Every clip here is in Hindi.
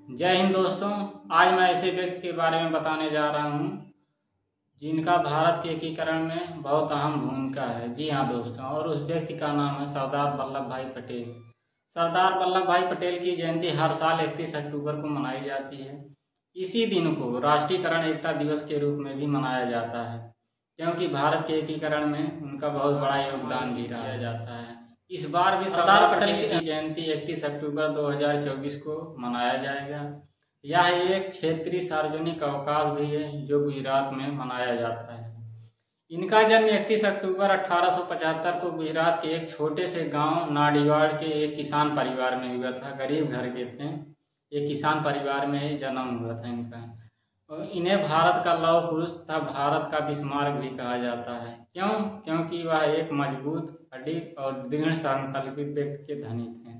जय हिंद दोस्तों। आज मैं ऐसे व्यक्ति के बारे में बताने जा रहा हूं जिनका भारत के एकीकरण में बहुत अहम भूमिका है। जी हाँ दोस्तों, और उस व्यक्ति का नाम है सरदार वल्लभ भाई पटेल। सरदार वल्लभ भाई पटेल की जयंती हर साल 31 अक्टूबर को मनाई जाती है। इसी दिन को राष्ट्रीयकरण एकता दिवस के रूप में भी मनाया जाता है, क्योंकि भारत के एकीकरण में उनका बहुत बड़ा योगदान भी रहा जाता है। इस बार भी सरदार पटेल की जयंती 31 अक्टूबर 2024 को मनाया जाएगा। यह एक क्षेत्रीय सार्वजनिक अवकाश भी है जो गुजरात में मनाया जाता है। इनका जन्म 31 अक्टूबर 1875 को गुजरात के एक छोटे से गांव नाडीवाड़ के एक किसान परिवार में हुआ था। गरीब घर के थे, एक किसान परिवार में जन्म हुआ था इनका। इन्हें भारत का लौह पुरुष तथा भारत का बिस्मार्क भी कहा जाता है। क्यों? क्योंकि वह एक मजबूत, अडिग और दृढ़ संकल्पित व्यक्ति के धनी थे।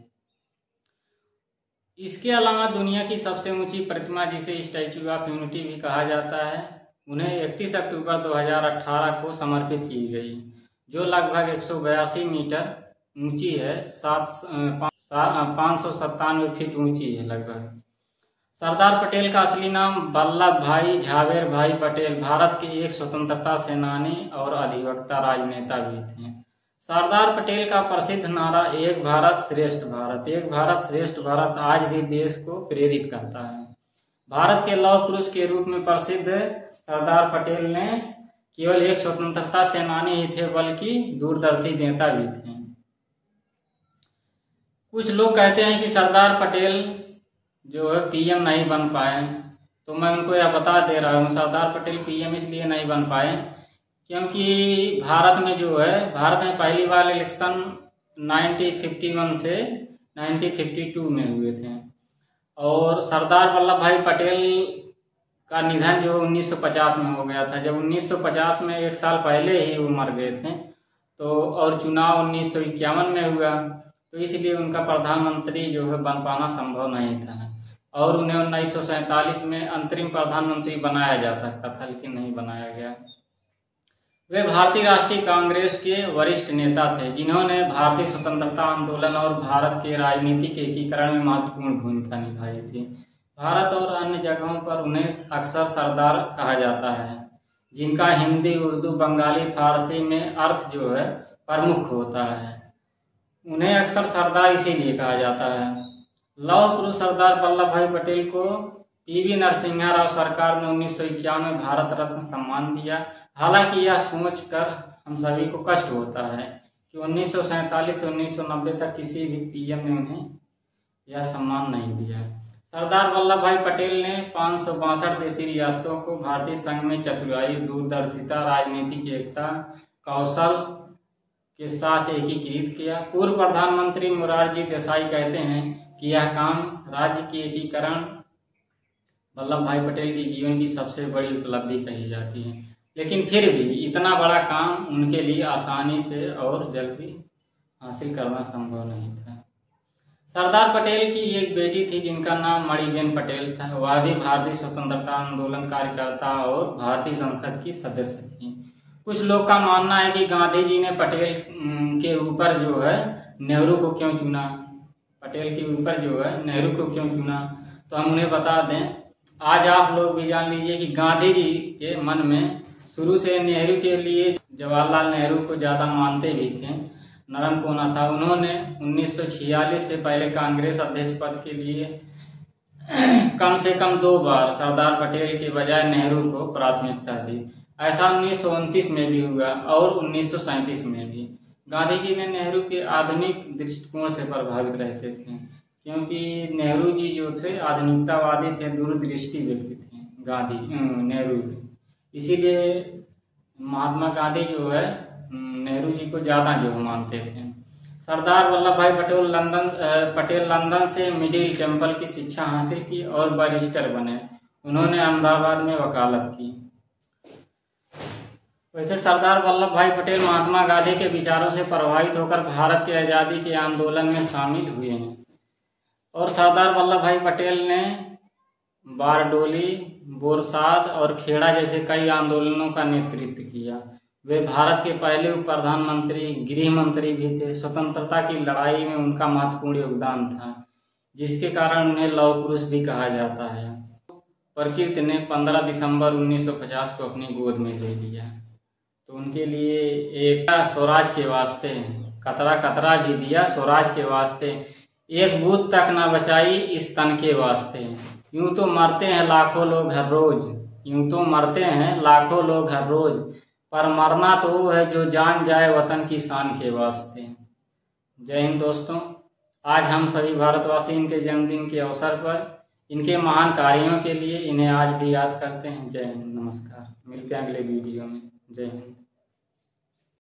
इसके अलावा दुनिया की सबसे ऊंची प्रतिमा, जिसे स्टैच्यू ऑफ यूनिटी भी कहा जाता है, उन्हें 31 अक्टूबर 2018 को समर्पित की गई, जो लगभग 182 मीटर ऊंची है, 597 फीट ऊंची है लगभग। सरदार पटेल का असली नाम वल्लभ भाई झावेर भाई पटेल भारत के एक स्वतंत्रता सेनानी और अधिवक्ता राजनेता भी थे। सरदार पटेल का प्रसिद्ध नारा एक भारत श्रेष्ठ भारत, एक भारत श्रेष्ठ भारत आज भी देश को प्रेरित करता है। भारत के लौह पुरुष के रूप में प्रसिद्ध सरदार पटेल ने केवल एक स्वतंत्रता सेनानी ही थे, बल्कि दूरदर्शी नेता भी थे। कुछ लोग कहते हैं कि सरदार पटेल जो है पीएम नहीं बन पाए, तो मैं उनको यह बता दे रहा हूँ, सरदार पटेल पीएम इसलिए नहीं बन पाए क्योंकि भारत में पहली बार इलेक्शन 1951 से 1952 में हुए थे, और सरदार वल्लभ भाई पटेल का निधन जो 1950 में हो गया था। जब 1950 में एक साल पहले ही वो मर गए थे, तो और चुनाव 1951 में हुआ, तो इसलिए उनका प्रधानमंत्री जो है बन पाना संभव नहीं था, और उन्हें 1947 में अंतरिम प्रधानमंत्री बनाया जा सकता था, लेकिन नहीं बनाया गया। वे भारतीय राष्ट्रीय कांग्रेस के वरिष्ठ नेता थे, जिन्होंने भारतीय स्वतंत्रता आंदोलन और भारत के राजनीतिक एकीकरण में महत्वपूर्ण भूमिका निभाई थी। भारत और अन्य जगहों पर उन्हें अक्सर सरदार कहा जाता है, जिनका हिंदी, उर्दू, बंगाली, फारसी में अर्थ जो है प्रमुख होता है। उन्हें अक्सर सरदार इसीलिए कहा जाता है। लौह पुरुष सरदार वल्लभ भाई पटेल को पीवी नरसिम्हा राव सरकार ने 1951 में भारत रत्न सम्मान दिया। हालांकि यह सोचकर हम सभी को कष्ट होता है कि 1947 से 1990 तक किसी भी पीएम ने उन्हें यह सम्मान नहीं दिया। सरदार वल्लभ भाई पटेल ने 562 देशी रियासतों को भारतीय संघ में चतुराई, दूरदर्शिता, राजनीतिक एकता, कौशल के साथ एकीकृत किया। पूर्व प्रधानमंत्री मोरारजी देसाई कहते हैं कि यह काम राज्य की एकीकरण वल्लभ भाई पटेल के जीवन की सबसे बड़ी उपलब्धि कही जाती है, लेकिन फिर भी इतना बड़ा काम उनके लिए आसानी से और जल्दी हासिल करना संभव नहीं था। सरदार पटेल की एक बेटी थी जिनका नाम मणिबेन पटेल था। वह भी भारतीय स्वतंत्रता आंदोलन कार्यकर्ता और भारतीय संसद की सदस्य थी। कुछ लोग का मानना है कि गांधी जी ने पटेल के ऊपर जो है नेहरू को क्यों चुना, पटेल के ऊपर जो है नेहरू को क्यों चुना। तो हम उन्हें बता दें, आज आप लोग भी जान लीजिए कि गांधी जी के मन में शुरू से नेहरू के लिए जवाहरलाल नेहरू को ज़्यादा मानते भी थे, नरम कोना था। उन्होंने 1946 से पहले कांग्रेस अध्यक्ष पद के लिए कम से कम 2 बार सरदार पटेल के बजाय नेहरू को प्राथमिकता दी। ऐसा 1929 में भी हुआ और 1937 में भी। गांधी जी ने नेहरू के आधुनिक दृष्टिकोण से प्रभावित रहते थे, क्योंकि नेहरू जी जो थे आधुनिकतावादी थे, दूरदृष्टि व्यक्ति थे नेहरू जी। इसीलिए महात्मा गांधी जो है नेहरू जी को ज़्यादा जो मानते थे। सरदार वल्लभ भाई पटेल लंदन से मिडिल टेम्पल की शिक्षा हासिल की और बैरिस्टर बने। उन्होंने अहमदाबाद में वकालत की। वैसे सरदार वल्लभ भाई पटेल महात्मा गांधी के विचारों से प्रभावित होकर भारत की आज़ादी के आंदोलन में शामिल हुए हैं, और सरदार वल्लभ भाई पटेल ने बारडोली, बोरसाद और खेड़ा जैसे कई आंदोलनों का नेतृत्व किया। वे भारत के पहले उप प्रधानमंत्री, गृह मंत्री भी थे। स्वतंत्रता की लड़ाई में उनका महत्वपूर्ण योगदान था। जिसके कारण उन्हें लौह पुरुष भी कहा जाता है। प्रकृति ने 15 दिसंबर 1950 को अपनी गोद में ले लिया, तो उनके लिए एक स्वराज के वास्ते कतरा कतरा भी दिया, स्वराज के वास्ते एक बूंद तक न बचाई इस तन के वास्ते। यूं तो मरते हैं लाखों लोग हर रोज, यूं तो मरते हैं लाखों लोग हर रोज, पर मरना तो वो है जो जान जाए वतन की शान के वास्ते। जय हिंद दोस्तों। आज हम सभी भारतवासी इनके जन्मदिन के अवसर पर इनके महान कार्यों के लिए इन्हें आज भी याद करते हैं। जय हिंद, नमस्कार। मिलते हैं अगले वीडियो में। जय हिंद।